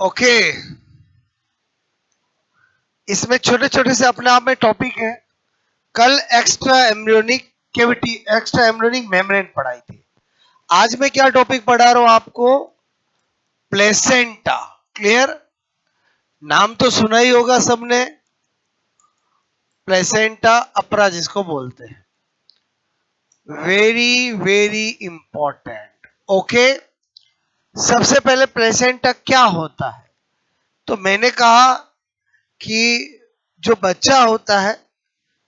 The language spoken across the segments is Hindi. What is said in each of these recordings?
ओके, इसमें छोटे छोटे से अपने आप में टॉपिक है। कल extra embryonic cavity, extra embryonic membrane पढ़ाई थी। आज मैं क्या टॉपिक पढ़ा रहा हूं आपको? प्लेसेंटा। क्लियर? नाम तो सुना ही होगा सबने, प्लेसेंटा अपरा जिसको बोलते हैं। Very very important. ओके, सबसे पहले प्लेसेंटा क्या होता है? तो मैंने कहा कि जो बच्चा होता है,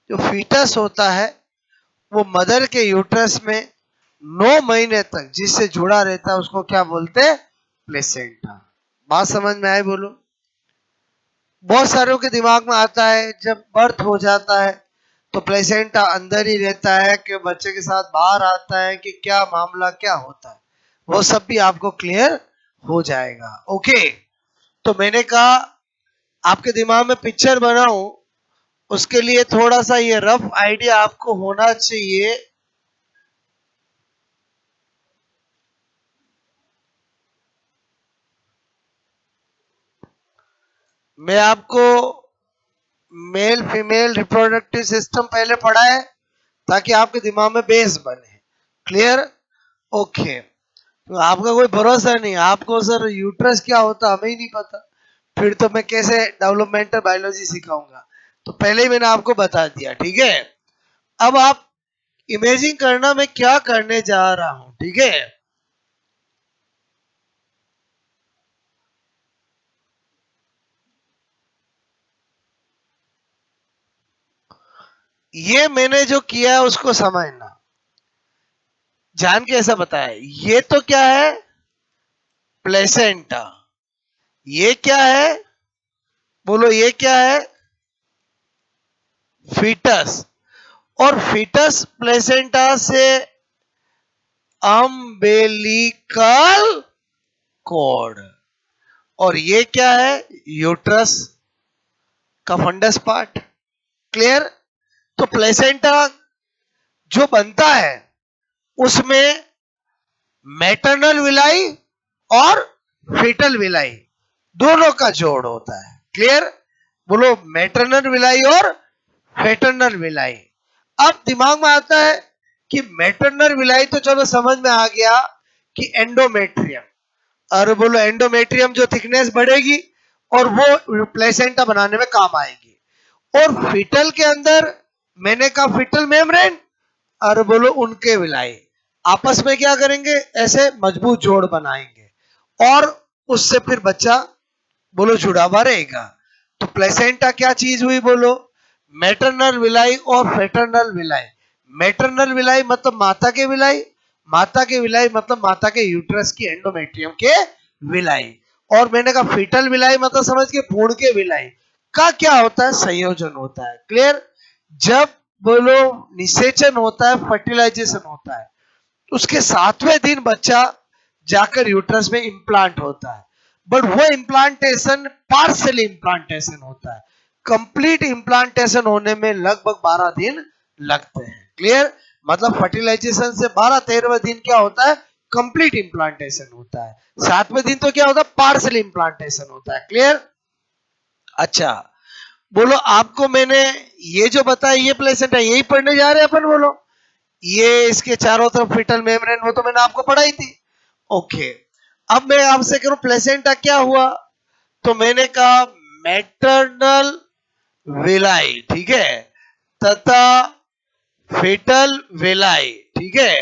जो फीटस होता है, वो मदर के यूट्रस में 9 महीने तक जिससे जुड़ा रहता है उसको क्या बोलते हैं? प्लेसेंटा। बात समझ में आई? बोलो। बहुत सारों के दिमाग में आता है जब बर्थ हो जाता है तो प्लेसेंटा अंदर ही रहता है कि बच्चे के साथ बाहर आता है कि क्या मामला क्या होता है, वो सब भी आपको क्लियर हो जाएगा। ओके, तो मैंने कहा आपके दिमाग में पिक्चर बनाऊं, उसके लिए थोड़ा सा ये रफ आइडिया आपको होना चाहिए। मैं आपको मेल फीमेल रिप्रोडक्टिव सिस्टम पहले पढ़ाए ताकि आपके दिमाग में बेस बने। क्लियर? ओके, तो आपका कोई भरोसा नहीं, आपको सर यूट्रस क्या होता हमें ही नहीं पता, फिर तो मैं कैसे डेवलपमेंटल बायोलॉजी सिखाऊंगा? तो पहले ही मैंने आपको बता दिया। ठीक है, अब आप इमेजिन करना मैं क्या करने जा रहा हूं। ठीक है, ये मैंने जो किया है उसको समझना, जान के ऐसा बताया। ये तो क्या है? प्लेसेंटा। ये क्या है? बोलो, ये क्या है? फीटस। और फीटस प्लेसेंटा से अम्बेलिकल कॉर्ड। और ये क्या है? यूट्रस का फंडस पार्ट। क्लियर? तो प्लेसेंटा जो बनता है उसमें मैटरनल विलाई और फीटल विलाई दोनों का जोड़ होता है। क्लियर? बोलो, मैटरनल विलाई और फेटर्नल विलाई। अब दिमाग में आता है कि मैटरनल विलाई तो चलो समझ में आ गया कि एंडोमेट्रियम। और बोलो, एंडोमेट्रियम जो थिकनेस बढ़ेगी और वो प्लेसेंटा बनाने में काम आएगी। और फीटल के अंदर मैंने कहा फीटल मेम्ब्रेन, और बोलो उनके विलाई आपस में क्या करेंगे? ऐसे मजबूत जोड़ बनाएंगे और उससे फिर बच्चा बोलो जुड़ा हुआ रहेगा। तो प्लेसेंटा क्या चीज हुई? बोलो, मैटरनल विलाई और फेटर्नल विलाई। मैटरनल विलाई मतलब माता के विलाई, माता के विलाई मतलब माता के यूट्रस की एंडोमेट्रियम के विलाई। और मैंने कहा फीटल विलाई मतलब समझ के भ्रूण के विलाई का क्या होता है? संयोजन होता है। क्लियर? जब बोलो निषेचन होता है, फर्टिलाइजेशन होता है, उसके 7वें दिन बच्चा जाकर यूट्रस में इंप्लांट होता है। बट वो इंप्लांटेशन पार्शियल इंप्लांटेशन होता है, कंप्लीट इंप्लांटेशन होने में लगभग 12 दिन लगते हैं। क्लियर? मतलब फर्टिलाइजेशन से 12-13वें दिन क्या होता है? कंप्लीट इंप्लांटेशन होता है। 7वें दिन तो क्या होता है? पार्शियल इंप्लांटेशन होता है। क्लियर? अच्छा, बोलो आपको मैंने ये जो बताया ये प्लेसेंटा यही पढ़ने जा रहे हैं अपन। बोलो, ये इसके चारों तरफ फिटल मेम्ब्रेन, वो तो मैंने आपको पढ़ाई थी। ओके, अब मैं आपसे करूं प्लेसेंटा क्या हुआ? तो मैंने कहा मैटरनल विलाई, ठीक है, तथा फिटल विलाई, ठीक है,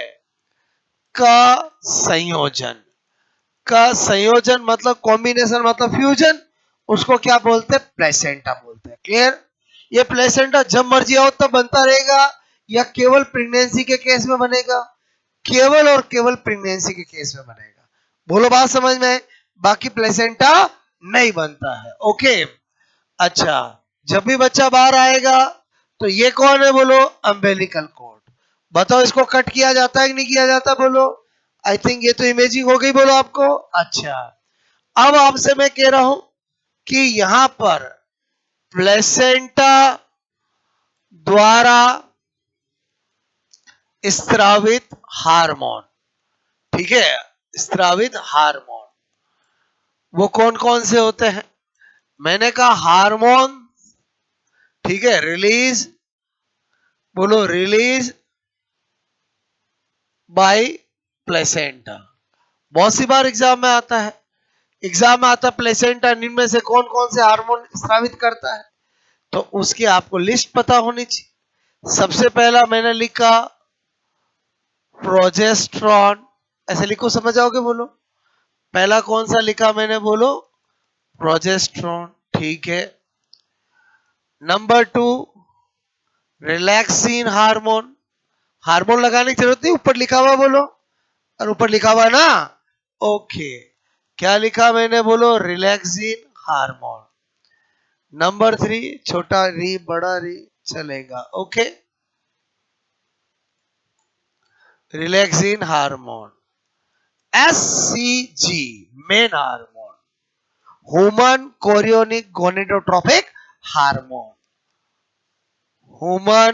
का संयोजन। का संयोजन मतलब कॉम्बिनेशन, मतलब फ्यूजन, उसको क्या बोलते हैं? प्लेसेंटा बोलते हैं। क्लियर? ये प्लेसेंटा जब मर्जी आओ तब बनता रहेगा या केवल प्रेगनेंसी के केस में बनेगा? केवल और केवल प्रेगनेंसी के केस में बनेगा। बोलो, बात समझ में? बाकी प्लेसेंटा नहीं बनता है। ओके, अच्छा, जब भी बच्चा बाहर आएगा तो ये कौन है? बोलो, अम्बेलिकल कॉर्ड। बताओ, इसको कट किया जाता है कि नहीं किया जाता? बोलो। आई थिंक ये तो इमेजिंग हो गई। बोलो आपको। अच्छा, अब आपसे मैं कह रहा हूं कि यहां पर प्लेसेंटा द्वारा स्त्रावित हार्मोन, ठीक है, स्त्रावित हार्मोन, वो कौन कौन से होते हैं? मैंने कहा हार्मोन, ठीक है, रिलीज, बोलो रिलीज बाय प्लेसेंटा। बहुत सी बार एग्जाम में आता है, एग्जाम में आता प्लेसेंटा इनमें से कौन कौन से हार्मोन स्रावित करता है, तो उसकी आपको लिस्ट पता होनी चाहिए। सबसे पहला मैंने लिखा प्रोजेस्ट्रॉन, ऐसे लिखो समझ जाओगे, बोलो पहला कौन सा लिखा मैंने, बोलो प्रोजेस्ट्रॉन, ठीक है। नंबर 2 रिलैक्सिन हार्मोन, हार्मोन लगाने की जरूरत नहीं, ऊपर लिखा हुआ बोलो, और ऊपर लिखा हुआ ना, ओके। क्या लिखा मैंने, बोलो रिलैक्सिन हार्मोन। नंबर 3 छोटा री बड़ा री चलेगा, okay, relaxin hormone. SCG main hormone, human chorionic gonadotropic hormone, human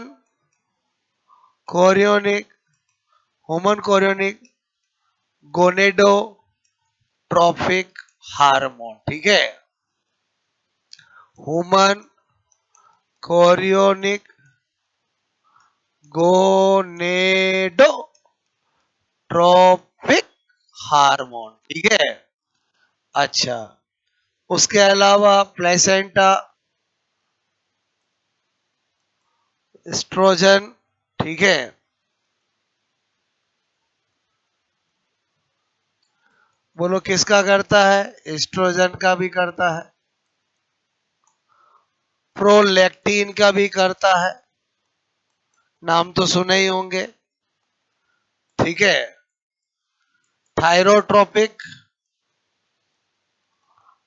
chorionic, human chorionic gonadotropic hormone, ठीक है, ह्यूमन कोरियोनिक गोनेडोट्रोपिक हार्मोन, ठीक है। अच्छा, उसके अलावा प्लेसेंटा एस्ट्रोजन, ठीक है, बोलो किसका करता है, एस्ट्रोजन का भी करता है, प्रोलैक्टिन का भी करता है, नाम तो सुने ही होंगे, ठीक है, थायरोट्रोपिक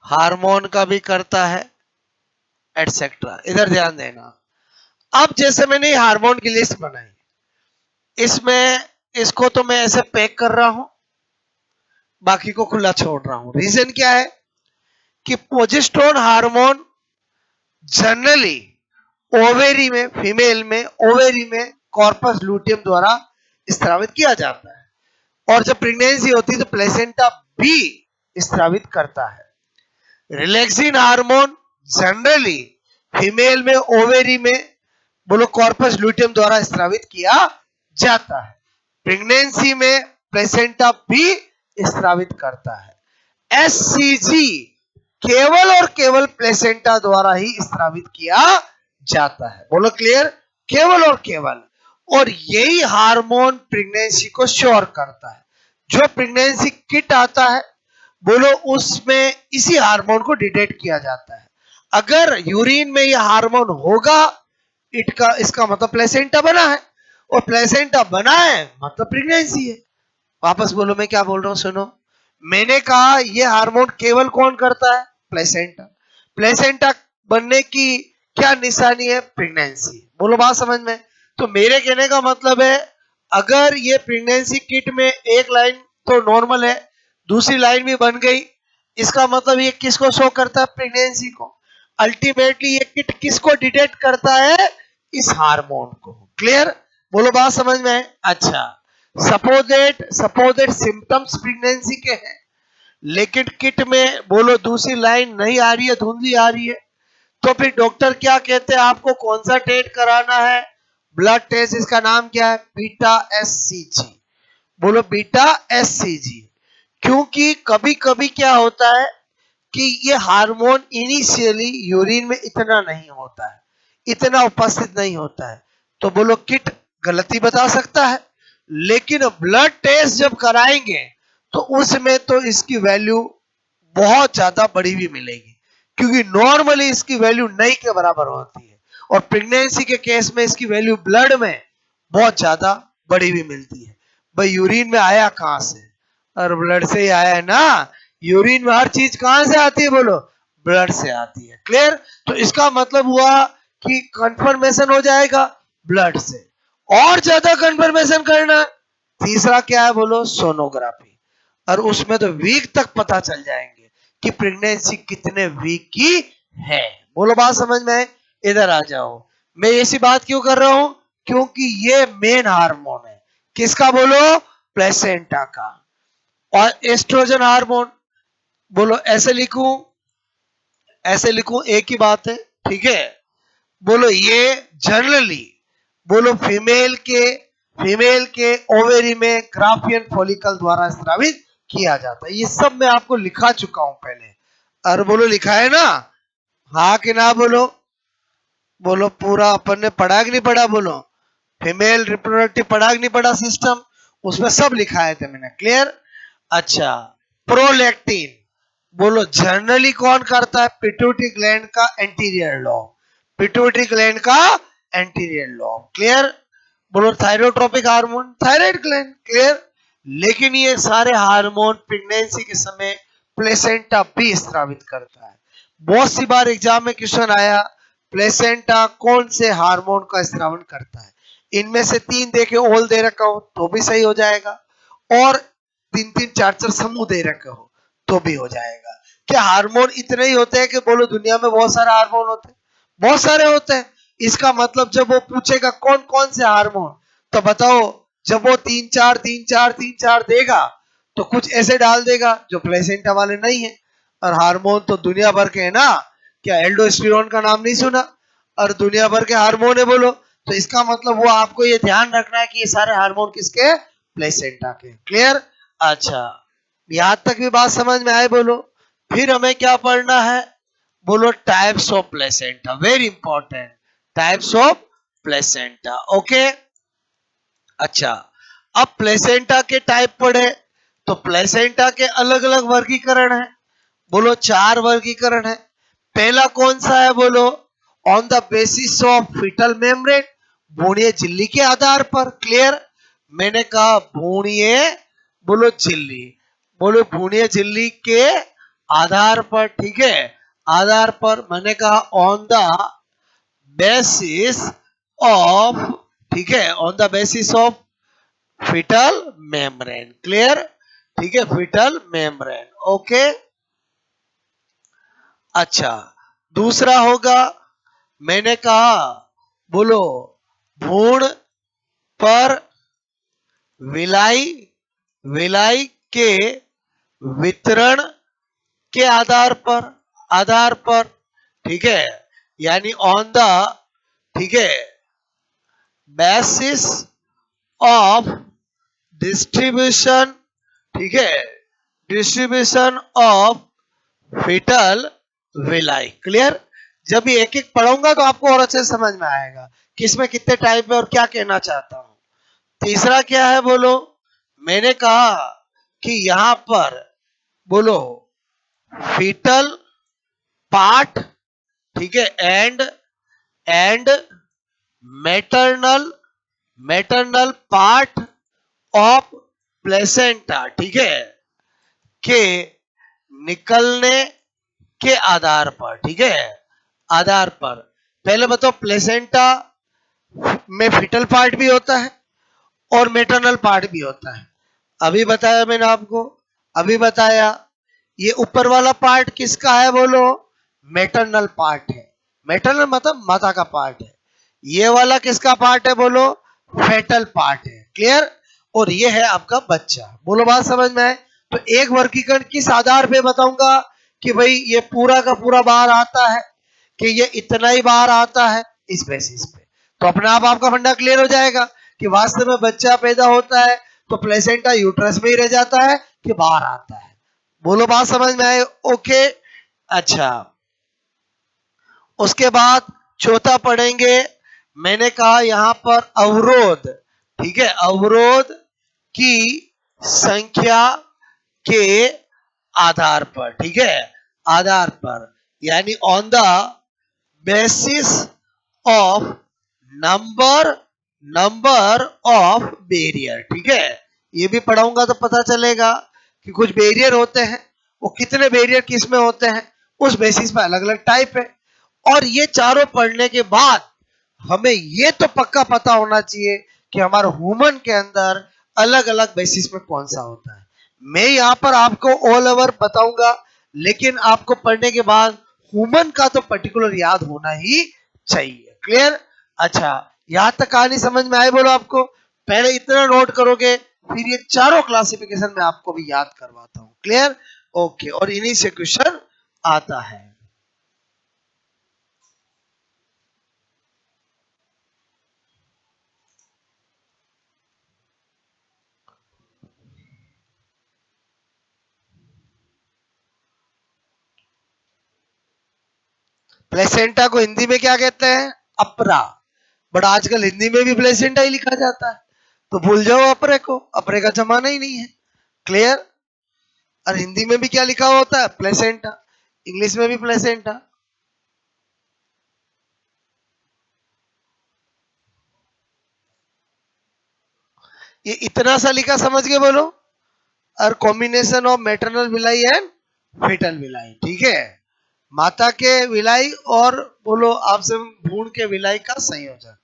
हार्मोन का भी करता है, एटसेट्रा। इधर ध्यान देना। अब जैसे मैंने ये हार्मोन की लिस्ट बनाई, इसमें इसको तो मैं ऐसे पैक कर रहा हूं, बाकी को खुला छोड़ रहा हूं। रीजन क्या है कि प्रोजेस्टेरोन हार्मोन जनरली ओवेरी में, फीमेल में ओवेरी में कॉर्पस लूटियम द्वारा स्त्रावित किया जाता है, और जब प्रेगनेंसी होती है तो प्लेसेंटा भी स्त्रावित करता है। रिलैक्सिन हार्मोन जनरली फीमेल में ओवेरी में, बोलो कॉर्पस लूटियम द्वारा स्त्रावित किया जाता है। प्रेगनेंसी में प्लेसेंटा भी स्त्रावित करता है। एससीजी केवल और केवल प्लेसेंटा द्वारा ही स्त्रावित किया जाता है, बोलो क्लियर, केवल और केवल। और यही हार्मोन प्रेगनेंसी को श्योर करता है। जो प्रेगनेंसी किट आता है, बोलो उसमें इसी हार्मोन को डिटेक्ट किया जाता है। अगर यूरिन में यह हार्मोन होगा, इसका मतलब प्लेसेंटा बना है, और प्लेसेंटा बना है मतलब प्रेगनेंसी है। वापस बोलो मैं क्या बोल रहा हूं, सुनो। मैंने कहा यह हार्मोन केवल कौन करता है, प्लेसेंटा। प्लेसेंटा बनने की क्या निशानी है, प्रेगनेंसी। बोलो बात समझ में। तो मेरे कहने का मतलब है, अगर ये प्रेगनेंसी किट में एक लाइन तो नॉर्मल है, दूसरी लाइन भी बन गई, इसका मतलब ये किसको शो करता है, प्रेगनेंसी को। अल्टीमेटली ये किट किसको डिटेक्ट करता है, इस हार्मोन को। क्लियर, बोलो बात समझ में। अच्छा, सपोजेट सिम्टम्स प्रेगनेंसी के हैं, लेकिन किट में बोलो दूसरी लाइन नहीं आ रही है, धुंधली आ रही है, तो फिर डॉक्टर क्या कहते हैं, आपको कौन सा टेस्ट कराना है, ब्लड टेस्ट। इसका नाम क्या है, बीटा एससीजी। बोलो बीटा एससीजी। क्योंकि कभी कभी क्या होता है कि ये हार्मोन इनिशियली यूरिन में इतना नहीं होता है, इतना उपस्थित नहीं होता है, तो बोलो किट गलती बता सकता है। लेकिन ब्लड टेस्ट जब कराएंगे तो उसमें तो इसकी वैल्यू बहुत ज्यादा बड़ी भी मिलेगी, क्योंकि नॉर्मली इसकी वैल्यू नहीं के बराबर होती है, और प्रेगनेंसी के केस में इसकी वैल्यू ब्लड में बहुत ज्यादा बड़ी भी मिलती है। भाई यूरिन में आया कहां से, और ब्लड से ही आया है ना। यूरिन में हर चीज कहां से आती है, बोलो ब्लड से आती है। क्लियर, तो इसका मतलब हुआ कि कंफर्मेशन हो जाएगा ब्लड से। और ज्यादा कंफर्मेशन करना, तीसरा क्या है, बोलो सोनोग्राफी। और उसमें तो वीक तक पता चल जाएंगे कि प्रेगनेंसी कितने वीक की है। बोलो बात समझ में है। इधर आ जाओ, मैं ऐसी बात क्यों कर रहा हूं, क्योंकि ये मेन हार्मोन है, किसका, बोलो प्लेसेंटा का। और एस्ट्रोजन हार्मोन, बोलो ऐसे लिखूं एक ही बात है, ठीक है। बोलो ये जनरली, बोलो फीमेल के ओवेरी में ग्राफियन फॉलिकल द्वारा स्रावित किया जाता है। ये सब मैं आपको लिखा चुका हूं पहले। और बोलो लिखा है ना, हाँ कि ना बोलो, बोलो पूरा अपन ने पढ़ा कि नहीं पढ़ा, बोलो फीमेल रिप्रोडक्टिव पढ़ा कि नहीं पढ़ा सिस्टम, उसमें सब लिखाए थे मैंने, क्लियर। अच्छा, प्रोलैक्टिन, बोलो जनरली कौन करता है, पिट्यूटरी ग्लैंड का एंटीरियर लॉब, पिट्यूटरी ग्लैंड का एंटीरियर लॉब, क्लियर। बोलो thyrotropic hormone, thyroid gland, clear. लेकिन ये सारे हार्मोन प्रेगनेंसी के समय प्लेसेंटा भी स्रावित करता है। बहुत सी बार एग्जाम में क्वेश्चन आया, प्लेसेंटा कौन से हार्मोन का स्रावन करता है, इनमें से 3 देखे ओल दे रखा हो तो भी सही हो जाएगा, और 3 3 4 4 समूह दे रखे हो तो भी हो जाएगा। क्या हार्मोन इतने ही होते हैं कि बोलो दुनिया में बहुत सारे हार्मोन होते हैं, बहुत सारे होते हैं। इसका मतलब जब वो पूछेगा कौन कौन से हार्मोन, तो बताओ, जब वो 3 4 देगा तो कुछ ऐसे डाल देगा जो प्लेसेंटा वाले नहीं है। और हार्मोन तो दुनिया भर के है ना, क्या एल्डोस्टेरोन का नाम नहीं सुना, और दुनिया भर के हार्मोन है बोलो। तो इसका मतलब वो आपको ये ध्यान रखना है कि ये सारे हार्मोन किसके, प्लेसेंटा के, क्लियर। अच्छा, यहां तक भी बात समझ में आए बोलो। फिर हमें क्या पढ़ना है, बोलो types of placenta, very important, types of placenta, okay. अच्छा, अब प्लेसेंटा के टाइप पढ़े, तो प्लेसेंटा के अलग अलग वर्गीकरण है, बोलो 4 वर्गीकरण है। पहला कौन सा है, बोलो on the basis of fetal membrane, भ्रूणीय झिल्ली के आधार पर, क्लियर। मैंने कहा भ्रूणीय, बोलो झिल्ली, बोलो भ्रूणीय झिल्ली के आधार पर, ठीक है, आधार पर। मैंने कहा ऑन द बेसिस ऑफ, ठीक है, on the basis of fetal membrane, clear, ठीक है, फीटल मेम्ब्रेन, ओके। अच्छा, दूसरा होगा, मैंने कहा बोलो भ्रूण पर विलाई, विलाई के वितरण के आधार पर, ठीक है, यानी ऑन द, ठीक है, बेसिस ऑफ डिस्ट्रीब्यूशन, ठीक है, distribution of fetal villi, clear. जब ये एक एक पढ़ूंगा तो आपको और अच्छे से समझ में आएगा कि इसमें कितने टाइप है और क्या कहना चाहता हूं। तीसरा क्या है, बोलो मैंने कहा कि यहां पर बोलो फीटल पार्ट, ठीक है, and maternal, maternal part of placenta, ठीक है, के निकलने के आधार पर, ठीक है, आधार पर। पहले बताओ प्लेसेंटा में फीटल पार्ट भी होता है और मैटरनल पार्ट भी होता है। अभी बताया मैंने आपको, अभी बताया, ये ऊपर वाला पार्ट किसका है, बोलो मैटरनल पार्ट है, मैटरनल मतलब माता का पार्ट है। ये वाला किसका पार्ट है, बोलो फेटल पार्ट है, क्लियर। और ये है आपका बच्चा, बोलो बात समझ में आए। तो एक वर्गीकरण किस आधार पे बताऊंगा कि भाई ये पूरा का पूरा बाहर आता है, कि ये इतना ही बाहर आता है, इस बेसिस पे, तो अपने आप आपका फंडा क्लियर हो जाएगा कि वास्तव में बच्चा पैदा होता है तो प्लेसेंटा यूट्रस में ही रह जाता है कि बाहर आता है, बोलो बात समझ में आए, ओके। अच्छा, उसके बाद चौथा पढ़ेंगे, मैंने कहा यहां पर अवरोध, ठीक है, अवरोध की संख्या के आधार पर, ठीक है, आधार पर, यानी on the basis of number, number of barrier, ठीक है। ये भी पढ़ाऊंगा तो पता चलेगा कि कुछ बैरियर होते हैं, वो कितने बैरियर किस में होते हैं, उस बेसिस पे अलग अलग टाइप है। और ये चारों पढ़ने के बाद हमें ये तो पक्का पता होना चाहिए कि हमारे ह्यूमन के अंदर अलग अलग बेसिस में कौन सा होता है। मैं यहाँ पर आपको ऑल ओवर बताऊंगा, लेकिन आपको पढ़ने के बाद ह्यूमन का तो पर्टिकुलर याद होना ही चाहिए, क्लियर। अच्छा, यहां तक कहानी समझ में आए, बोलो आपको। पहले इतना नोट करोगे, फिर ये चारों क्लासिफिकेशन में आपको भी याद करवाता हूं, क्लियर। ओके, और इन्हीं से क्वेश्चन आता है। प्लेसेंटा को हिंदी में क्या कहते हैं? अपरा। बट आजकल हिंदी में भी प्लेसेंटा ही लिखा जाता है, तो भूल जाओ अपरे को, अपरे का जमाना ही नहीं है। क्लियर? और हिंदी में भी क्या लिखा होता है? प्लेसेंटा। इंग्लिश में भी प्लेसेंटा। ये इतना सा लिखा, समझ के बोलो। और combination of maternal villi and fetal villi, ठीक है? माता के विलाई और बोलो आपसे भ्रूण के विलाई का संयोजन।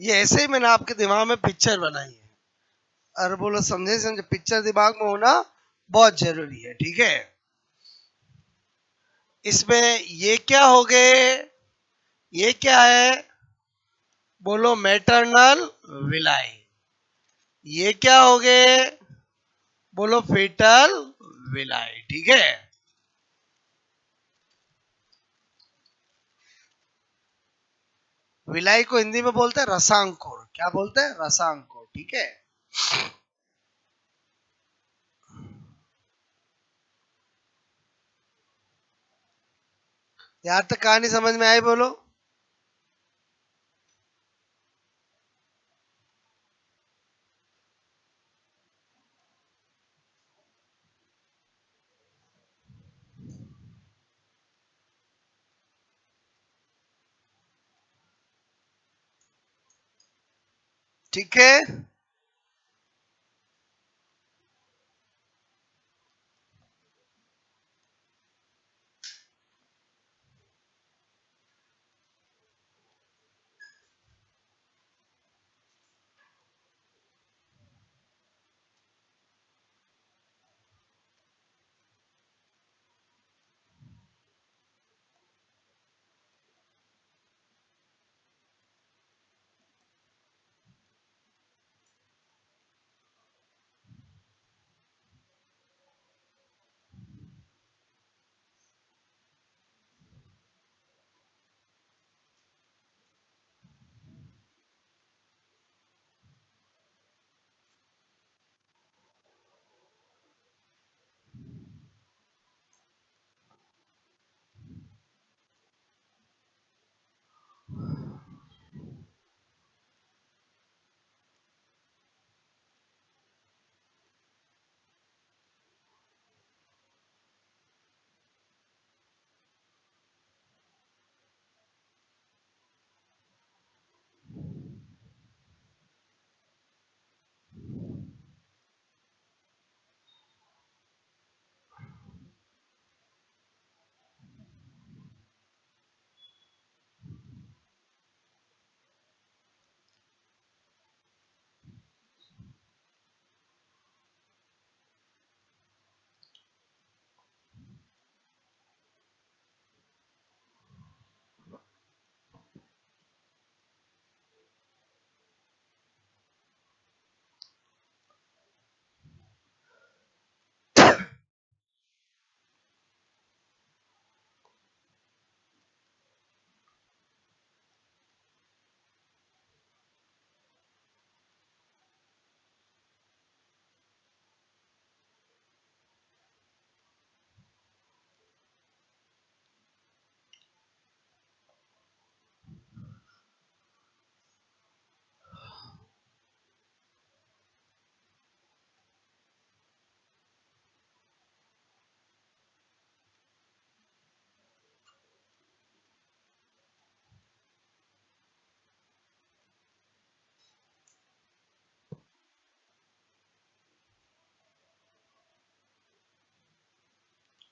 ये ऐसे ही मैंने आपके दिमाग में पिक्चर बनाई है। और बोलो समझे समझे, पिक्चर दिमाग में होना बहुत जरूरी है, ठीक है? इसमें ये क्या हो गए? ये क्या है? बोलो मैटरनल विलाई। ये क्या हो गए? बोलो फेटल विलाई, ठीक है? विलाई को हिंदी में बोलते हैं रसांकुर। क्या बोलते हैं? रसांकुर, ठीक है? यहां तक कहानी समझ में आई? बोलो। ठीक है?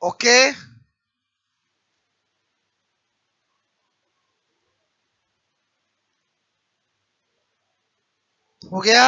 ओके, हो गया।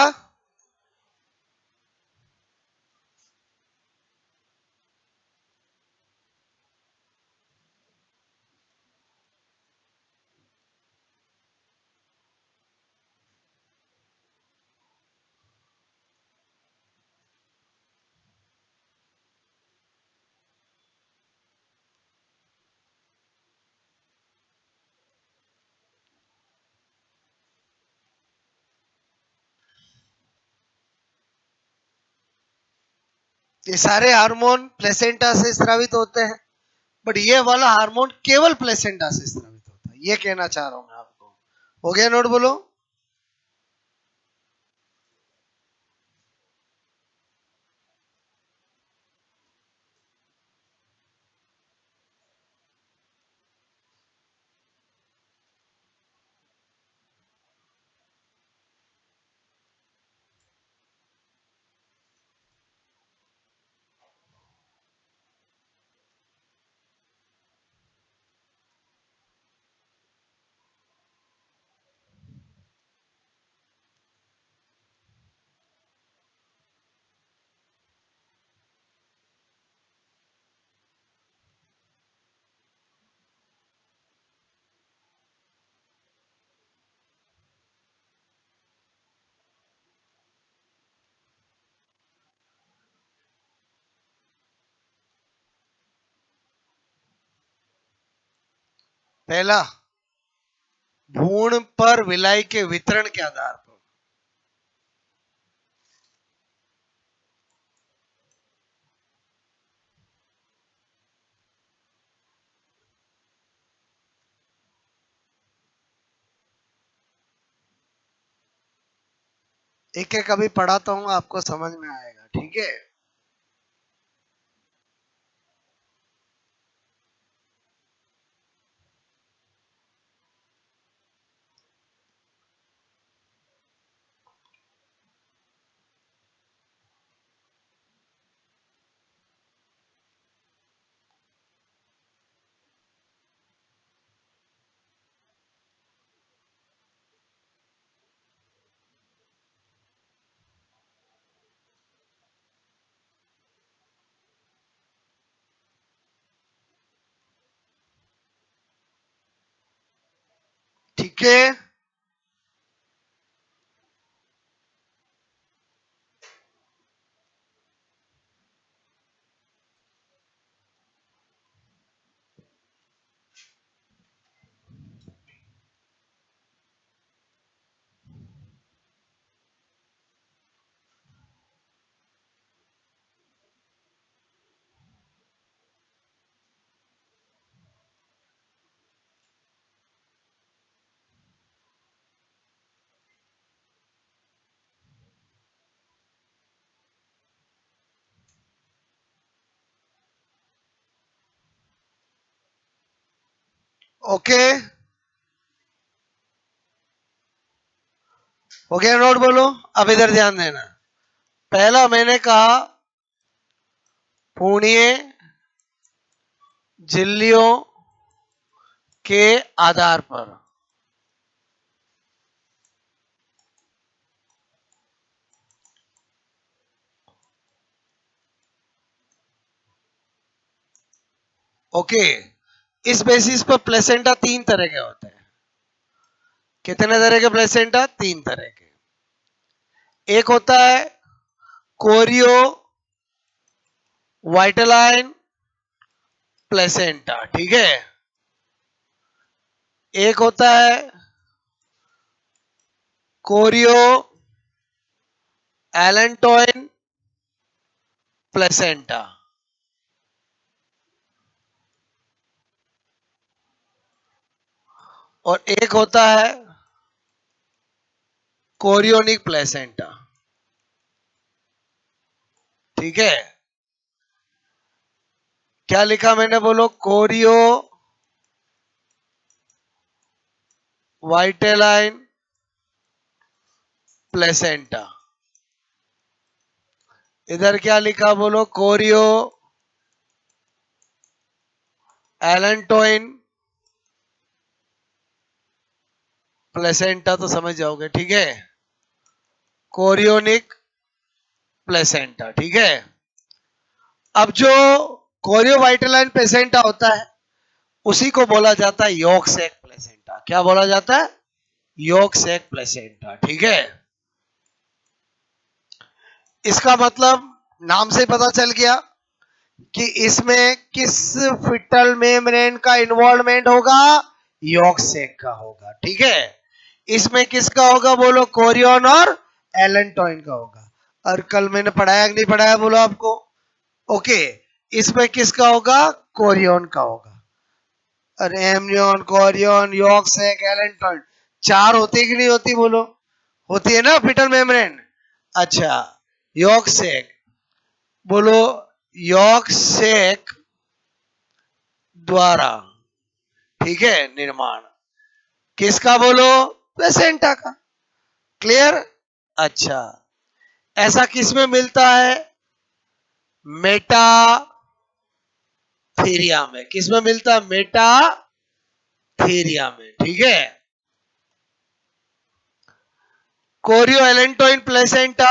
ये सारे हार्मोन प्लेसेंटा से स्रावित होते हैं, बट ये वाला हार्मोन केवल प्लेसेंटा से स्रावित होता है, ये कहना चाह रहा हूं मैं आपको। हो गया नोट, बोलो। पहला, भ्रूण पर विलाई के वितरण के आधार पर। एक एक अभी पढ़ाता हूं, आपको समझ में आएगा, ठीक है। ठीक है, ओके, हो गया नोट, बोलो। अब इधर ध्यान देना। पहला मैंने कहा पुणीय झिल्लियों के आधार पर। ओके, इस बेसिस पर प्लेसेंटा तीन तरह के होते हैं। कितने तरह के प्लेसेंटा? तीन तरह के। एक होता है कोरियो वाइटलाइन प्लेसेंटा, ठीक है। एक होता है कोरियो एलेंटोइन प्लेसेंटा, और एक होता है कोरियोनिक प्लेसेंटा, ठीक है। क्या लिखा मैंने, बोलो? Choriovitelline placenta. इधर क्या लिखा, बोलो? कोरियो एलेंटोइन प्लेसेंटा तो समझ जाओगे, ठीक है। कोरियोनिक प्लेसेंटा, ठीक है। अब जो कोरियोवाइटलाइन प्लेसेंटा होता है उसी को बोला जाता है यॉर्क सैक प्लेसेंटा। क्या बोला जाता है? यॉर्क सैक प्लेसेंटा, ठीक है। इसका मतलब नाम से पता चल गया कि इसमें किस फिटल मेम्ब्रेन का इन्वॉल्वमेंट होगा? यॉर्क सैक का होगा, ठीक है। इसमें किसका होगा बोलो? कोरियन और एलेंटोइन का होगा। और कल मैंने पढ़ाया कि नहीं पढ़ाया बोलो आपको? ओके, इसमें किसका होगा? कोरियन का होगा। और amnion, chorion, yolk sac, allantois, चार होती कि नहीं होती बोलो? होती है ना फिटल मेम्ब्रेन। अच्छा, यॉर्क सैक बोलो, यॉर्क सैक द्वारा, ठीक है, निर्माण किसका बोलो? प्लेसेंटा का। क्लियर? अच्छा, ऐसा किसमें मिलता है? मेटाथीरिया में। किसमें मिलता है? मेटाथीरिया में, ठीक है। कोरियो एलेंटोइन प्लेसेंटा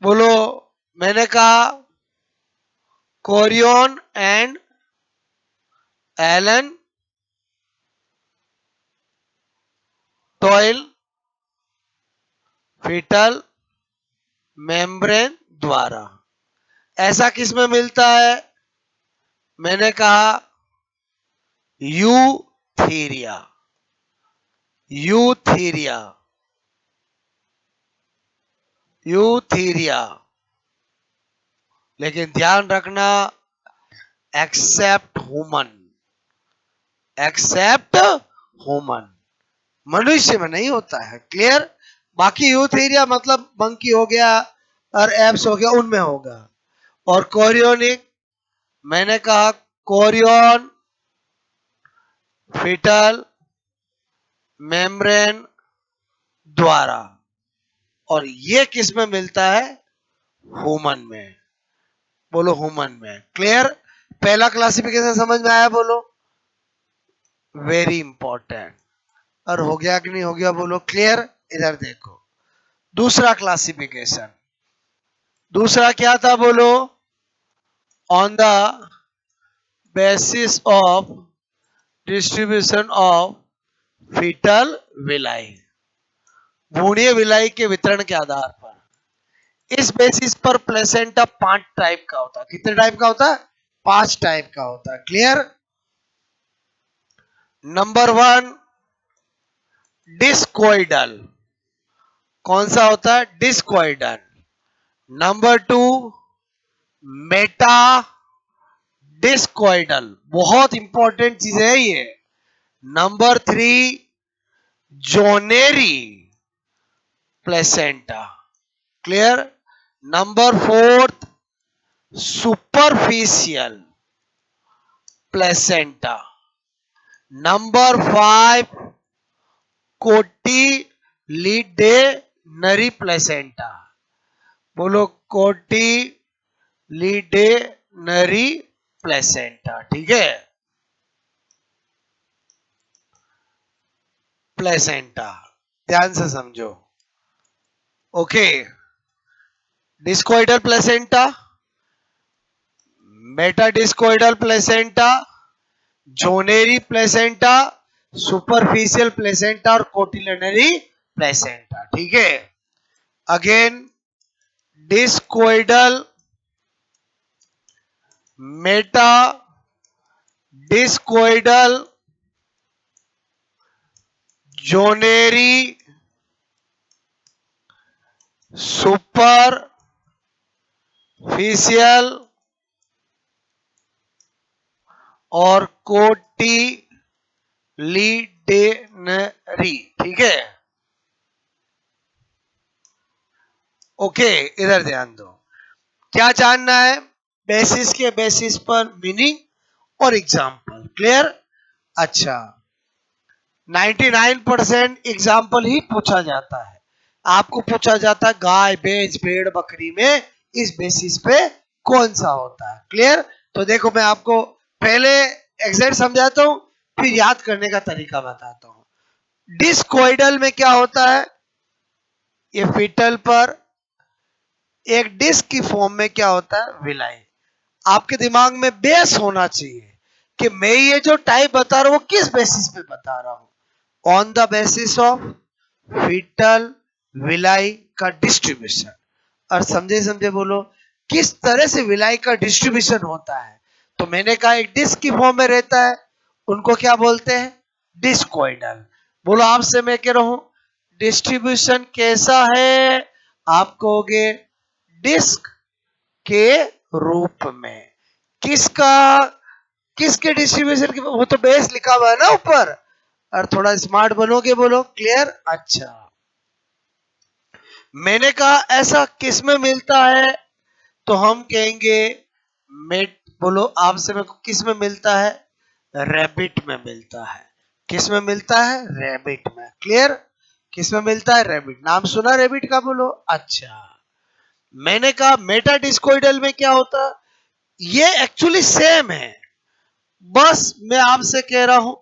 बोलो, मैंने कहा chorion and allantois fetal membrane द्वारा। ऐसा किसमें मिलता है? मैंने कहा यूथीरिया। Eutheria, Eutheria. लेकिन ध्यान रखना, एक्सेप्ट ह्यूमन, एक्सेप्ट ह्यूमन, मनुष्य में नहीं होता है। क्लियर? बाकी यूथीरिया मतलब मंकी हो गया और एप्स हो गया, उनमें होगा। और कोरियोनिक, मैंने कहा कोरियन फिटल मेम्ब्रेन द्वारा। और ये किस में मिलता है? ह्यूमन में। बोलो ह्यूमन में। क्लियर? पहला क्लासिफिकेशन समझ में आया बोलो? Very important. और हो गया कि नहीं हो गया बोलो? क्लियर? इधर देखो, दूसरा क्लासिफिकेशन। दूसरा क्या था बोलो? On the basis of distribution of fetal villi, भ्रूणीय विलाई के वितरण के आधार पर। इस बेसिस पर प्लेसेंटा 5 टाइप का होता है। कितने टाइप का होता है? 5 टाइप का होता है। क्लियर? Number 1 discoidal. कौन सा होता है? डिस्कोइडल। नंबर 2 मेटा डिस्कोइडल, बहुत इंपॉर्टेंट चीज है ये। Number 3 zonary placenta. Clear? Number 4 superficial placenta. Number 5 cotyledonary placenta. बोलो कोटिलिडेनरी प्लेसेंटा, ठीक है। प्लेसेंटा ध्यान से समझो। Okay, discoidal placenta, metadiscoidal placenta, zonary placenta, superficial placenta और कोटिलिडनरी प्लेसेंटा, ठीक है। Again, discoidal, metadiscoidal, zonary, superficial और कोटिलिडेनरी, ठीक है। ओके, इधर ध्यान दो। क्या जानना है? बेसिस के बेसिस पर मीनिंग और एग्जाम्पल। क्लियर? अच्छा, 99% एग्जाम्पल ही पूछा जाता है। आपको पूछा जाता है गाय, भैंस, भेड़, बकरी में इस बेसिस पे कौन सा होता है। क्लियर? तो देखो, मैं आपको पहले एग्जैक्ट समझाता हूं, फिर याद करने का तरीका बताता हूं। डिस्कोइडल में क्या होता है, ये फीटल पर एक डिस्क की फॉर्म में क्या होता है, विलाई। आपके दिमाग में बेस होना चाहिए कि मैं ये जो टाइप बता रहा हूं वो किस बेसिस पे बता रहा हूं, on the basis of fetal villi का डिस्ट्रीब्यूशन। और समझे समझे बोलो, किस तरह से विलाई का डिस्ट्रीब्यूशन होता है। तो मैंने कहा एक डिस्क की फॉर्म में रहता है, उनको क्या बोलते हैं, डिस्कोइडल। बोलो आपसे मैं कह रहा हूं डिस्ट्रीब्यूशन कैसा है, आप कहोगे डिस्क के रूप में। किसका, किसके डिस्ट्रीब्यूशन की, वो तो बेस लिखा हुआ है ना ऊपर। और थोड़ा स्मार्ट बनोगे, बोलो क्लियर। अच्छा, मैंने कहा ऐसा किस में मिलता है, तो हम कहेंगे मेट। बोलो आपसे मेरे को किस में मिलता है, रैबिट में मिलता है। किस में मिलता है, रैबिट में। क्लियर, किस में मिलता है, रैबिट। नाम सुना रैबिट का, बोलो। अच्छा, मैंने कहा मेटा डिस्कोइडल में क्या होता, ये एक्चुअली सेम है, बस मैं आपसे कह रहा हूं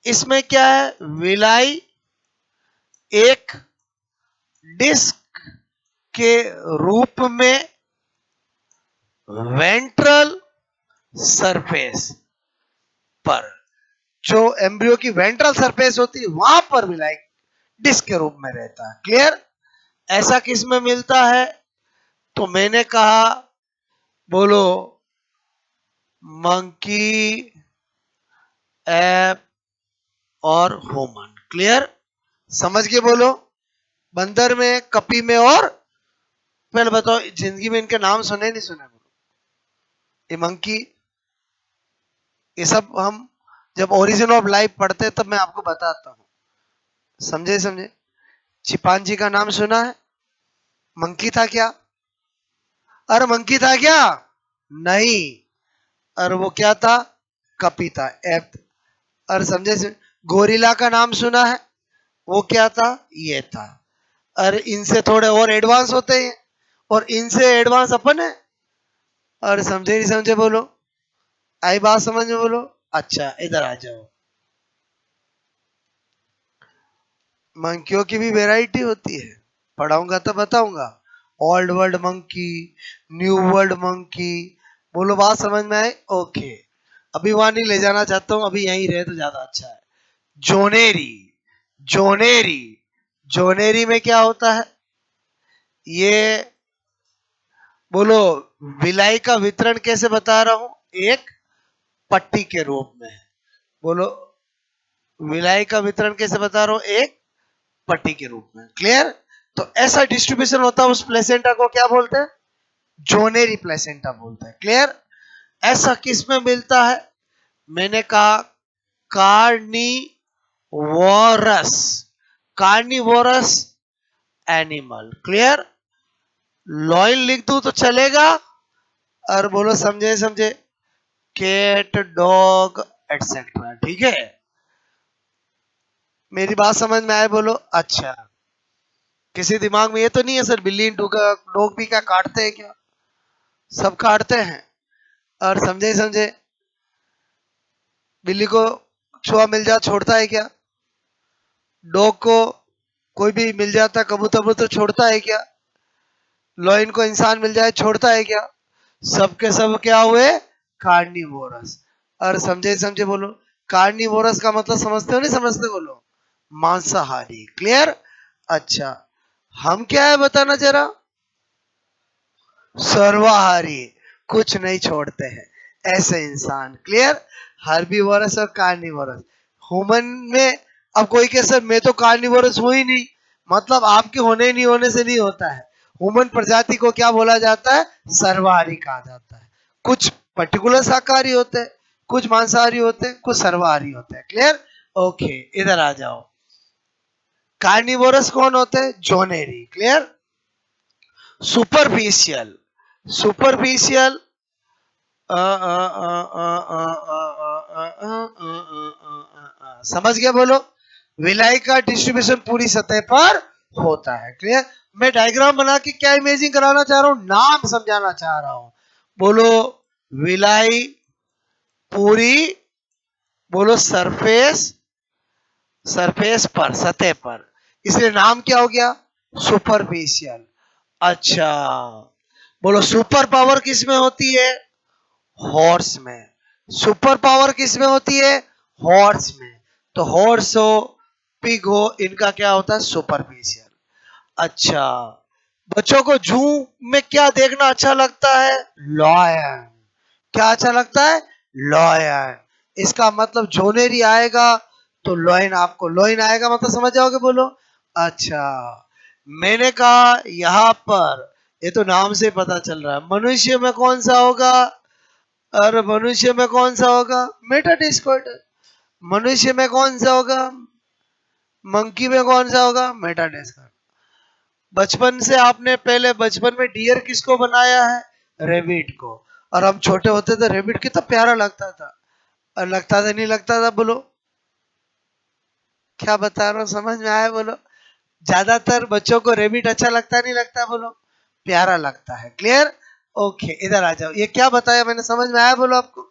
इसमें क्या है, विलाई एक डिस्क के रूप में वेंट्रल सरफेस पर, जो एम्ब्रियो की वेंट्रल सरफेस होती है वहां पर विलाई डिस्क के रूप में रहता है। क्लियर, ऐसा किस में मिलता है, तो मैंने कहा बोलो मंकी, एप और ह्यूमन। क्लियर, समझ के बोलो, बंदर में, कपी में, और पहले बताओ जिंदगी में इनके नाम सुने नहीं सुने, बोलो। ये मंकी, ये सब हम जब ओरिजिन ऑफ लाइफ पढ़ते हैं तब मैं आपको बताता हूं, समझे समझे। चिंपांजी का नाम सुना है, मंकी था क्या, अरे मंकी था क्या, नहीं, और वो क्या था, कपी था, एप। और समझे गोरिल्ला का नाम सुना है, वो क्या था, ये था। और इनसे थोड़े और एडवांस होते हैं, और इनसे एडवांस अपन है। और समझे नहीं समझे, बोलो। आई बात समझ में, बोलो। अच्छा, इधर आ जाओ। मंकियों की भी वैरायटी होती है, पढ़ाऊंगा तो बताऊंगा। Old world monkey, new world monkey, बोलो बात समझ में आए, ओके। अभी वहां नहीं ले जाना चाहता हूं, अभी यहीं रहे तो ज्यादा अच्छा है। जोनेरी, जोनेरी, जोनेरी में क्या होता है, ये बोलो विलाई का वितरण कैसे बता रहा हूं, एक पट्टी के रूप में। बोलो विलाई का वितरण कैसे बता रहा हूं, एक पट्टी के रूप में। क्लियर, तो ऐसा डिस्ट्रीब्यूशन होता है, उस प्लेसेंटा को क्या बोलते हैं, जोनेरी प्लेसेंटा बोलते हैं। क्लियर, ऐसा किस में मिलता है, मैंने कहा carnivorous, carnivorous animal. Clear, lion लिख दूं तो चलेगा, और बोलो समझे समझे, कैट, डॉग, एटसेट्रा। ठीक है, मेरी बात समझ में आए, बोलो। अच्छा, किसी दिमाग में ये तो नहीं है सर बिल्ली डॉग भी क्या काटते हैं क्या, सब काटते हैं। और समझे समझे, बिल्ली को छुआ मिल जा छोड़ता है क्या, डॉग को कोई भी मिल जाता, कबूतर तो छोड़ता है क्या, लॉइन को इंसान मिल जाए छोड़ता है क्या, सबके सब क्या हुए, कार्निवोरस। और समझे समझे, बोलो। कार्निवोरस का मतलब समझते हो नहीं समझते, बोलो। मांसाहारी। क्लियर, अच्छा, हम क्या है बताना जरा, सर्वाहारी, कुछ नहीं छोड़ते हैं, ऐसे इंसान। क्लियर, हर्बीवोरस और कार्निवोरस। ह्यूमन में अब कोई कहे सर मैं तो कार्निवोरस हूं ही नहीं, मतलब आपके होने नहीं होने से नहीं होता है। ह्यूमन प्रजाति को क्या बोला जाता है, सर्वाहारी कहा जाता है। कुछ पर्टिकुलर शाकाहारी होते हैं, कुछ मांसाहारी होते हैं, कुछ सर्वाहारी होते हैं। क्लियर, ओके, इधर आ जाओ। कार्निवोरस कौन होते हैं, जोनेरी। क्लियर, सुपरफिशियल, सुपरफिशियल समझ गया, बोलो। विलाई का डिस्ट्रीब्यूशन पूरी सतह पर होता है। क्लियर, मैं डायग्राम बना के क्या इमेजिंग कराना चाह रहा हूं, नाम समझाना चाह रहा हूं। बोलो विलाई पूरी, बोलो सरफेस, सरफेस पर, सतह पर, इसलिए नाम क्या हो गया, सुपरफिशियल। अच्छा, बोलो सुपर पावर किस में होती है, हॉर्स में। सुपर पावर किस में होती है, हॉर्स में। तो हॉर्स हो, पिग हो, इनका क्या होता है, सुपरफिशियल। अच्छा, बच्चों को जू में क्या देखना अच्छा लगता है, लॉयन। क्या अच्छा लगता है, लॉयन। इसका मतलब जोनेरी आएगा तो लॉयन, आपको लॉयन आएगा मतलब समझ जाओगे, बोलो। अच्छा, मैंने कहा यहां पर, ये तो नाम से पता चल रहा है, मनुष्य में कौन सा होगा, और मनुष्य में कौन सा होगा, मेटाडिस्कॉइड। मनुष्य में कौन सा होगा, मंकी में कौन सा होगा, मेटाडिस्कॉइड। बचपन से आपने पहले बचपन में डियर किसको बनाया है, रेबिट को। और हम छोटे होते थे, रेबिट कितना प्यारा लगता था, और लगता था नहीं लगता था, बोलो। क्या बता रहा हूँ, समझ में आया, बोलो। ज्यादातर बच्चों को रेबिट अच्छा लगता नहीं लगता, बोलो, प्यारा लगता है। क्लियर, ओके, इधर आ जाओ, ये क्या बताया मैंने, समझ में आया, बोलो आपको।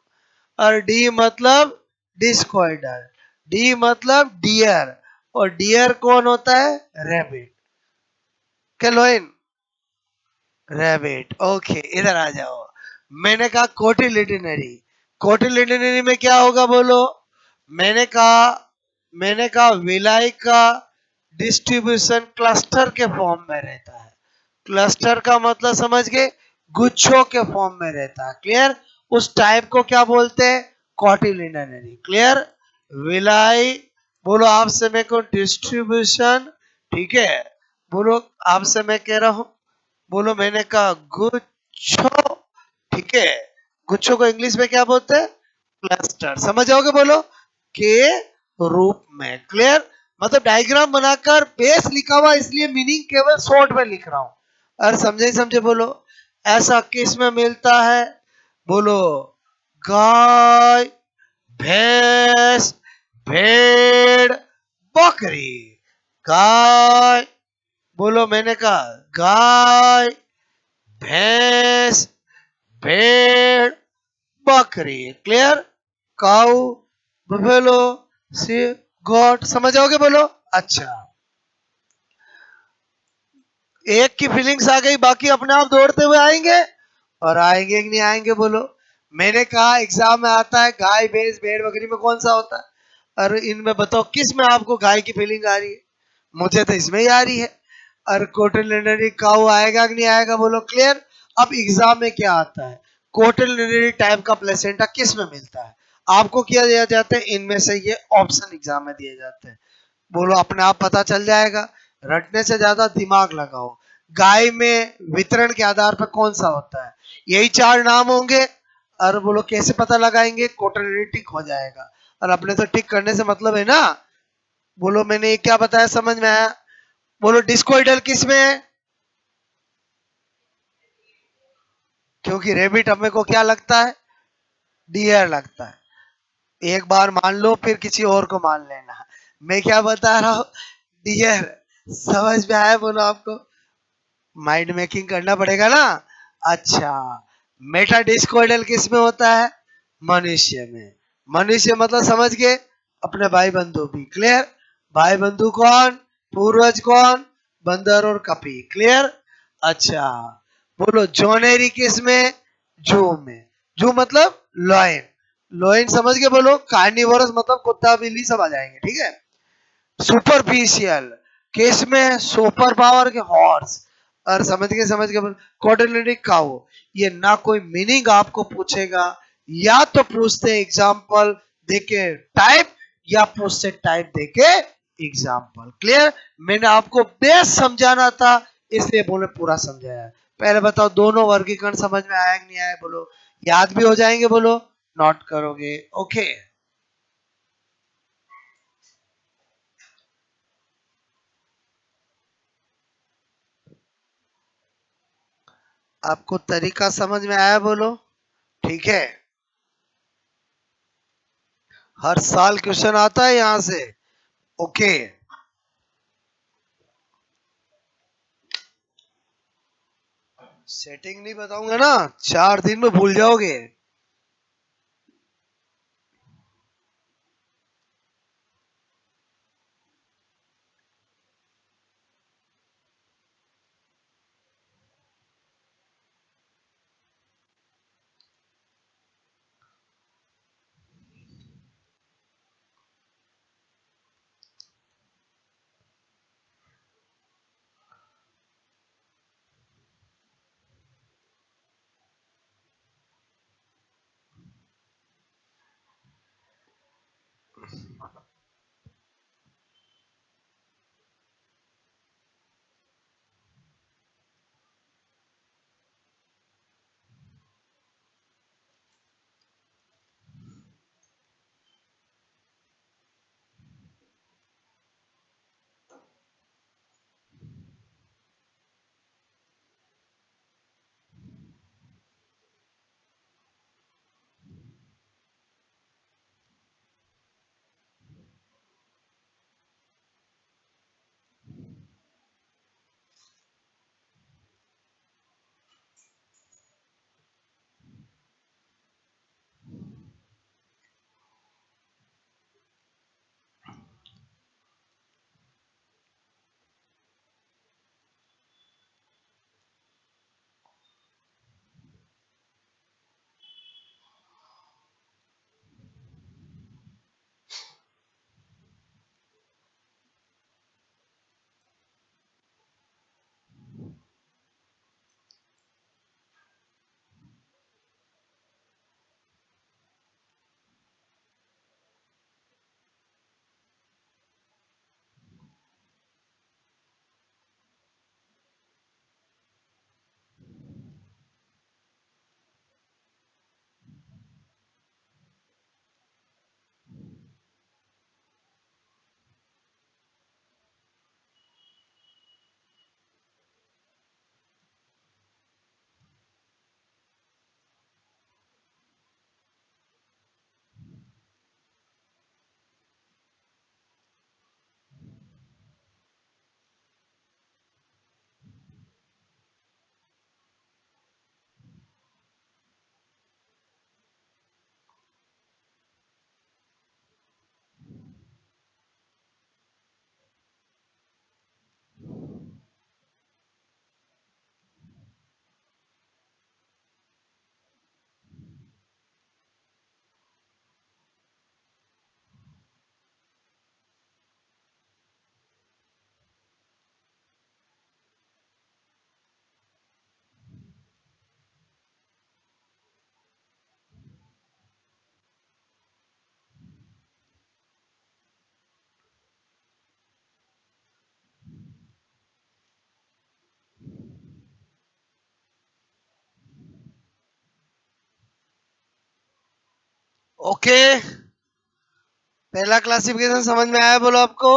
और डी मतलब डिस्कॉइडर, डी मतलब डियर, और डियर कौन होता है, रेबिट। कैलोइन, रैबिट, ओके, इधर आ जाओ। मैंने कहा कोटिलिडनरी, कोटिलिडनरी में क्या होगा, बोलो। मैंने कहा मैंने कहा विलाई का डिस्ट्रीब्यूशन क्लस्टर के फॉर्म में रहता है। क्लस्टर का मतलब समझ गए, गुच्छों के फॉर्म में रहता है। क्लियर, उस टाइप को क्या बोलते हैं, कोटिलिडनरी। क्लियर, विलाई, बोलो आपसे मेरे को डिस्ट्रीब्यूशन, ठीक है, बोलो आपसे मैं कह रहा हूं, बोलो मैंने कहा गुच्छों, ठीक है, गुच्छों को इंग्लिश में क्या बोलते हैं, क्लस्टर। समझ जाओगे, बोलो, के रूप में। क्लियर, मतलब डायग्राम बनाकर बेस लिखा हुआ, इसलिए मीनिंग केवल शॉर्ट में लिख रहा हूं। और समझे समझे, बोलो। ऐसा किस में मिलता है, बोलो, गाय, भैंस, भेड़, बकरी। गाय, बोलो मैंने कहा गाय, भैंस, भेड़, बकरी। क्लियर, काऊ, बफेलो, सी, गॉट। समझ आओगे, बोलो। अच्छा, एक की फीलिंग्स आ गई, बाकी अपने आप दौड़ते हुए आएंगे, और आएंगे कि नहीं आएंगे, बोलो। मैंने कहा एग्जाम में आता है गाय, भैंस, भेड़, बकरी में कौन सा होता है, और इनमें बताओ किस में आपको गाय की फीलिंग आ रही है, मुझे तो इसमें ही आ रही है। और कोटिलिडनरी काऊ आएगा कि नहीं आएगा, बोलो। क्लियर, अब एग्जाम में क्या आता है, कोटिलिडनरी टाइप का प्लेसेंटा किस में मिलता है, आपको क्या दिया जाता है, इनमें से ये ऑप्शन एग्जाम में दिए जाते हैं। बोलो, अपने आप पता चल जाएगा, रटने से ज्यादा दिमाग लगाओ। गाय में वितरण के आधार पर कौन सा होता है, यही चार नाम होंगे। और बोलो कैसे पता लगाएंगे, कोटिलिडनरी टिक हो जाएगा, और अपने तो टिक करने से मतलब है ना। बोलो मैंने ये क्या बताया, समझ में आया, बोलो। डिस्कोइडल किस में है, क्योंकि रेबिट हमें को क्या लगता है, डियर लगता है। एक बार मान लो, फिर किसी और को मान लेना, मैं क्या बता रहा हूं, डियर। समझ में आया, बोलो आपको, माइंड मेकिंग करना पड़ेगा ना। अच्छा, मेटा डिस्कोइडल किस में होता है, मनुष्य में। मनुष्य मतलब समझ गए, अपने भाई बंधु भी। क्लियर, भाई बंधु कौन, पूर्वज कौन, बंदर और कपी। क्लियर, अच्छा, बोलो जोनेरी किस में, जू में। जू मतलब लॉयन, लॉयन समझ के बोलो। कार्निवोरस मतलब कुत्ता बिल्ली सब आ जाएंगे, ठीक है। सुपरफिशियल केस में, सुपर पावर के हॉर्स। और समझ के कोऑर्डिनेटिंग काउ, ये ना कोई मीनिंग आपको पूछेगा, या तो पूछते एग्जाम्पल देके टाइप, या पूछते टाइप देके एग्जाम्पल। क्लियर, मैंने आपको बेस समझाना था, इसलिए बोले पूरा समझाया। पहले बताओ दोनों वर्गीकरण समझ में आया कि नहीं आया, बोलो। याद भी हो जाएंगे, बोलो। नोट करोगे, ओके। आपको तरीका समझ में आया, बोलो। ठीक है, हर साल क्वेश्चन आता है यहां से, ओके। सेटिंग नहीं बताऊंगा ना, 4 दिन में भूल जाओगे। ओके, पहला क्लासिफिकेशन समझ में आया बोलो आपको?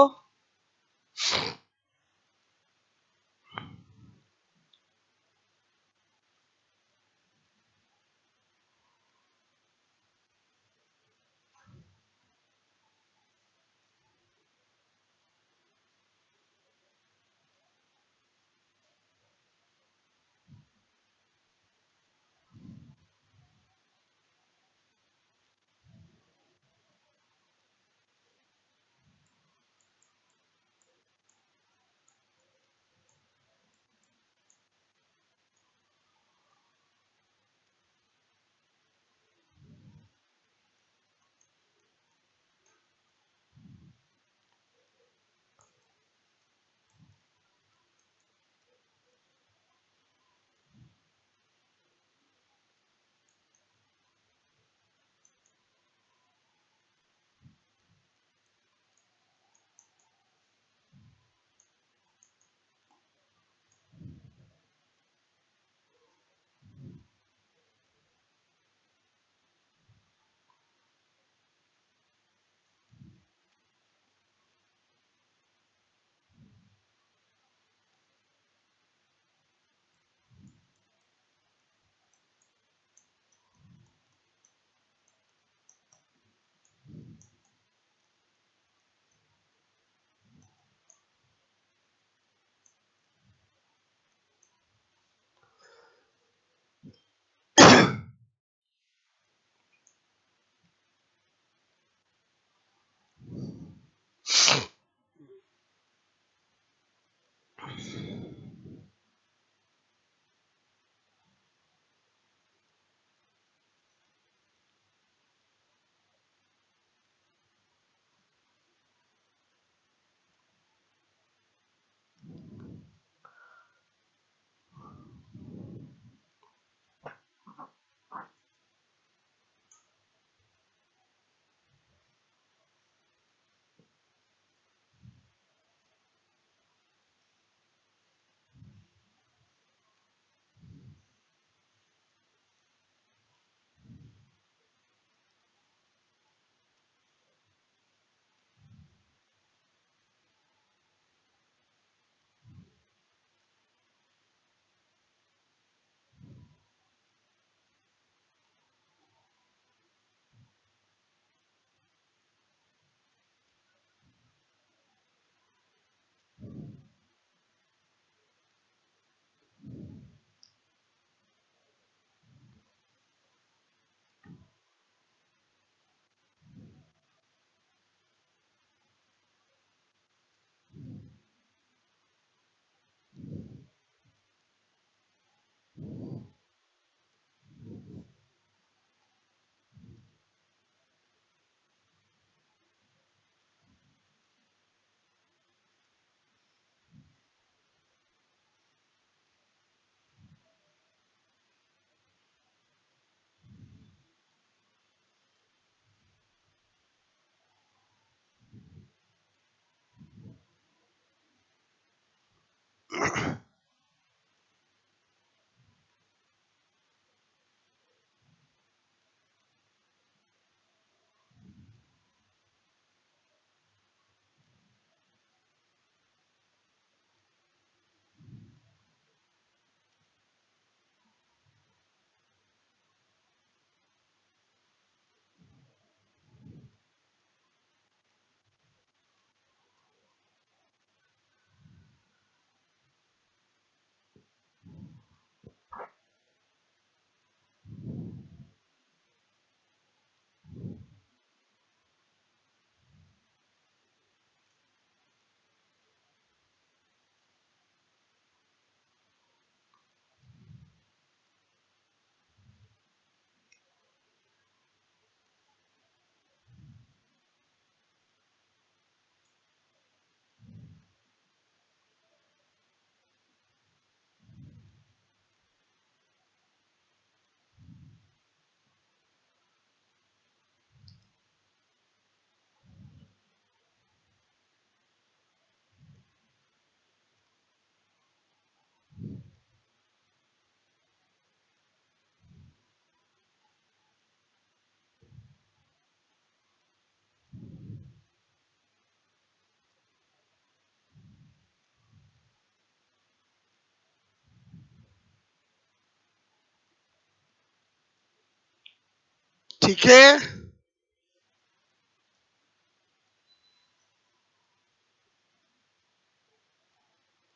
ठीक है,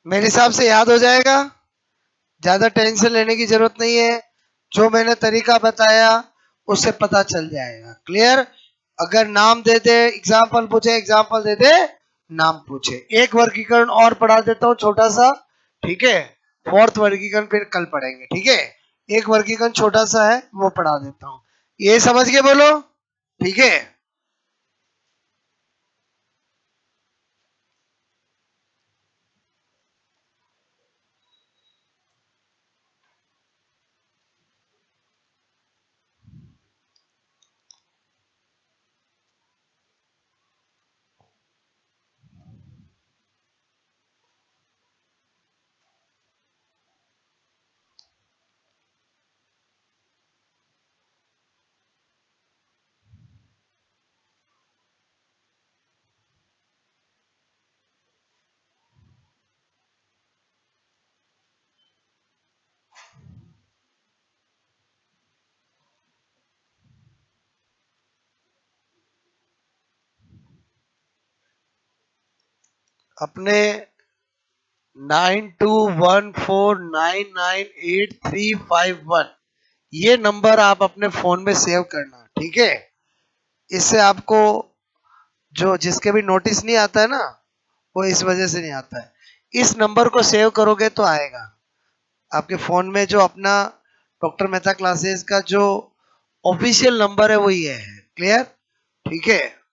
मेरे हिसाब से याद हो जाएगा, ज्यादा टेंशन लेने की जरूरत नहीं है, जो मैंने तरीका बताया उससे पता चल जाएगा। क्लियर? अगर नाम दे दे, एग्जाम्पल पूछे, एग्जाम्पल दे दे, नाम पूछे। एक वर्गीकरण और पढ़ा देता हूँ छोटा सा, ठीक है? फोर्थ वर्गीकरण फिर कल पढ़ेंगे, ठीक है? एक वर्गीकरण छोटा सा है, वो पढ़ा देता हूँ। ये समझ के बोलो, ठीक है? अपने 9214998351 ये नंबर आप अपने फोन में सेव करना, ठीक है? इससे आपको जो जिसके भी नोटिस नहीं आता है ना, वो इस वजह से नहीं आता है। इस नंबर को सेव करोगे तो आएगा आपके फोन में। जो अपना डॉक्टर मेहता क्लासेस का जो ऑफिशियल नंबर है वो ये है। क्लियर? ठीक है?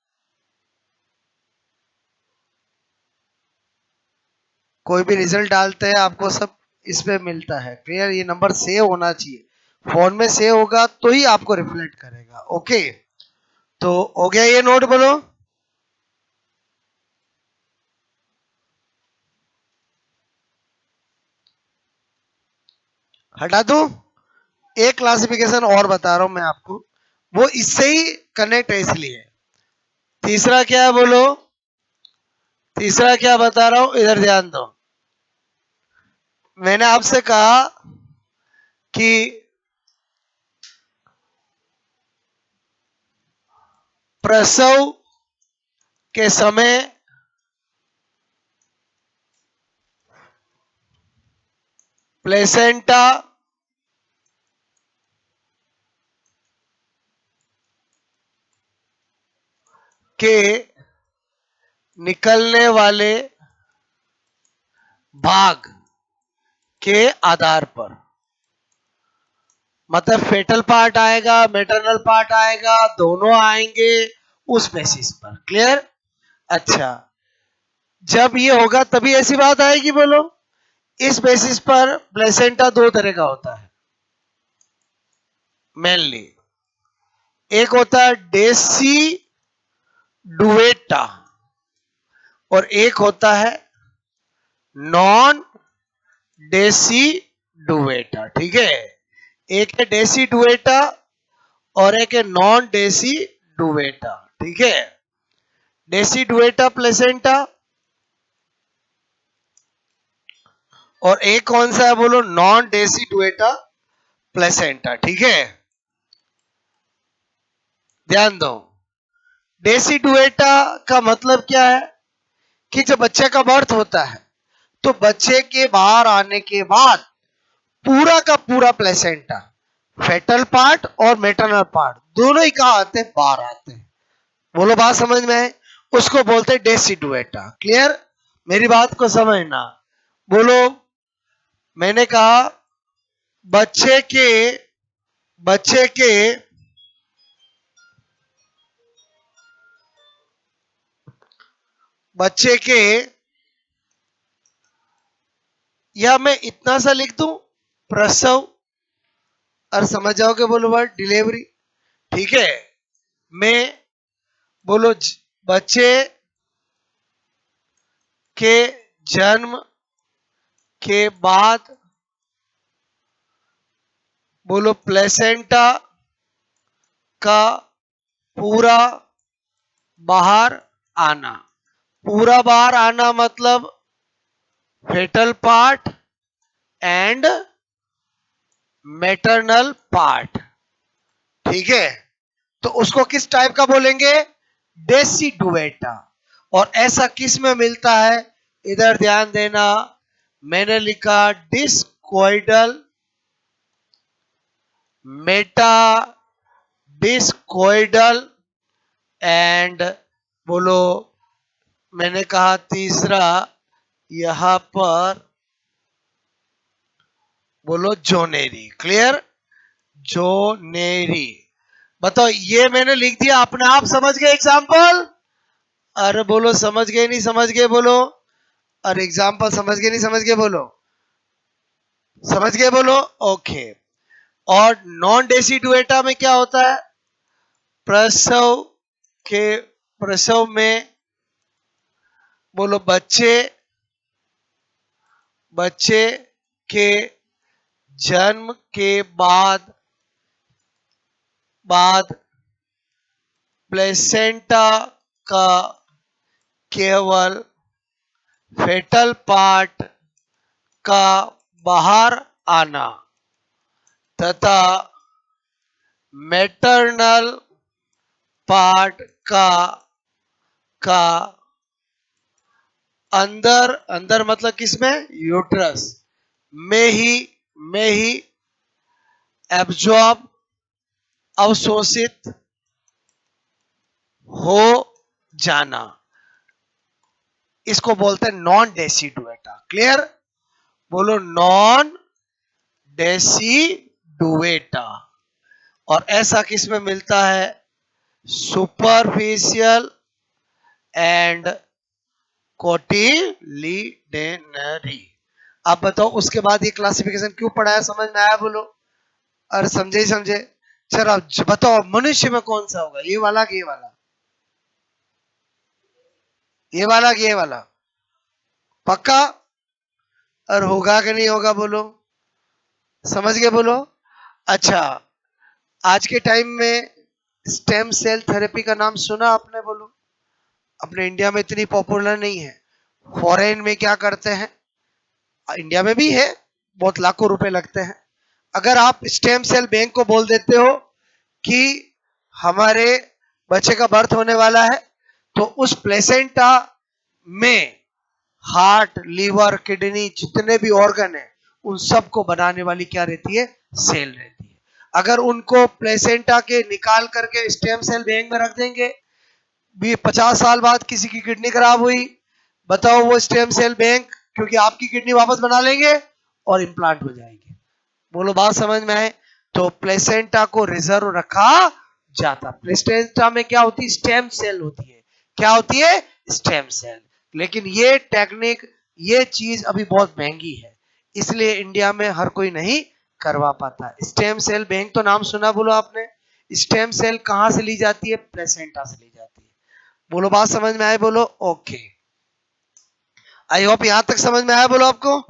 कोई भी रिजल्ट डालते हैं आपको सब इस पे मिलता है। क्लियर? ये नंबर सेव होना चाहिए, फोन में सेव होगा तो ही आपको रिफ्लेक्ट करेगा। ओके, तो हो गया ये नोट, बोलो। हटा दूं? एक क्लासिफिकेशन और बता रहा हूं मैं आपको, वो इससे ही कनेक्ट है इसलिए। तीसरा क्या है बोलो? तीसरा क्या बता रहा हूं, इधर ध्यान दो। मैंने आपसे कहा कि प्रसव के समय प्लेसेंटा के निकलने वाले भाग के आधार पर, मतलब फेटल पार्ट आएगा, मैटरनल पार्ट आएगा, दोनों आएंगे उस बेसिस पर। क्लियर? अच्छा, जब ये होगा तभी ऐसी बात आएगी, बोलो। इस बेसिस पर प्लेसेंटा दो तरह का होता है मेनली। एक होता है डेसी डुवेटा और एक होता है नॉन डेसी डुवेटा। ठीक है? एक है डेसी डुवेटा और एक है नॉन डेसी डुवेटा। ठीक है? डेसी डुवेटा प्लेसेंटा और एक कौन सा है बोलो? Non deciduata placenta. ठीक है? ध्यान दो, डेसी डुवेटा का मतलब क्या है कि जब बच्चे का बर्थ होता है तो बच्चे के बाहर आने के बाद पूरा का पूरा प्लेसेंटा, फेटल पार्ट और मेटरनल पार्ट दोनों ही कहा आते हैं? बाहर आते हैं। बोलो, बात समझ में है? उसको बोलते हैं डेसी डुवेटा। क्लियर? मेरी बात को समझना। बोलो, मैंने कहा बच्चे के बच्चे के बच्चे के या मैं इतना सा लिख दूं, प्रसव, और समझ जाओगे बोलो वर्ड डिलीवरी। ठीक है? मैं बोलो बच्चे के जन्म के बाद बोलो प्लेसेंटा का पूरा बाहर आना। पूरा बाहर आना मतलब fetal part and maternal part. ठीक है? तो उसको किस टाइप का बोलेंगे? डेसिडुएटा। और ऐसा किस में मिलता है? इधर ध्यान देना, मैंने लिखा डिस्कोइडल, मेटा डिस्कोइडल एंड बोलो, मैंने कहा तीसरा यहां पर बोलो जोनेरी। क्लियर? जोनेरी। बताओ, ये मैंने लिख दिया, अपने आप समझ गए एग्जाम्पल? अरे बोलो समझ गए नहीं समझ गए बोलो। अरे एग्जाम्पल समझ गए नहीं समझ गए बोलो। समझ गए बोलो। ओके। और नॉन डेसिडुएटा में क्या होता है? प्रसव के प्रसव में बोलो बच्चे बच्चे के जन्म के बाद प्लेसेंटा का केवल फेटल पार्ट का बाहर आना तथा मैटरनल पार्ट का अंदर अंदर मतलब किसमें? यूट्रस में ही एब्जॉर्ब अवशोषित हो जाना, इसको बोलते हैं नॉन डेसिडुएटा। क्लियर? बोलो नॉन डेसिडुएटा। और ऐसा किस में मिलता है? Superficial and cotyledonary. आप बताओ उसके बाद ये क्लासिफिकेशन क्यों पढ़ाया? समझ में आया बोलो? अरे समझे ही समझे। चलो बताओ मनुष्य में कौन सा होगा? ये वाला कि ये वाला? ये वाला कि ये वाला? पक्का? और होगा कि नहीं होगा बोलो? समझ गए बोलो? अच्छा, आज के टाइम में स्टेम सेल थेरेपी का नाम सुना आपने बोलो? अपने इंडिया में इतनी पॉपुलर नहीं है। फॉरेन में क्या करते हैं, इंडिया में भी है, बहुत लाखों रुपए लगते हैं। अगर आप स्टेम सेल बैंक को बोल देते हो कि हमारे बच्चे का बर्थ होने वाला है, तो उस प्लेसेंटा में हार्ट, लीवर, किडनी, जितने भी ऑर्गन है उन सबको बनाने वाली क्या रहती है? सेल रहती है। अगर उनको प्लेसेंटा के निकाल करके स्टेम सेल बैंक में रख देंगे, भी 50 साल बाद किसी की किडनी खराब हुई, बताओ वो स्टेम सेल बैंक क्योंकि आपकी किडनी वापस बना लेंगे और इम्प्लांट हो जाएगी। बोलो बात समझ में आए? तो प्लेसेंटा को रिजर्व रखा जाता। प्लेसेंटा में क्या होती है? स्टेम सेल होती है। क्या होती है? Stem cell. लेकिन ये टेक्निक, ये चीज अभी बहुत महंगी है, इसलिए इंडिया में हर कोई नहीं करवा पाता। स्टेम सेल बैंक तो नाम सुना बोलो आपने? स्टेम सेल कहां से ली जाती है? प्लेसेंटा से ली जाती है। बोलो बात समझ में आए बोलो? ओके, आई होप यहां तक समझ में आया बोलो आपको?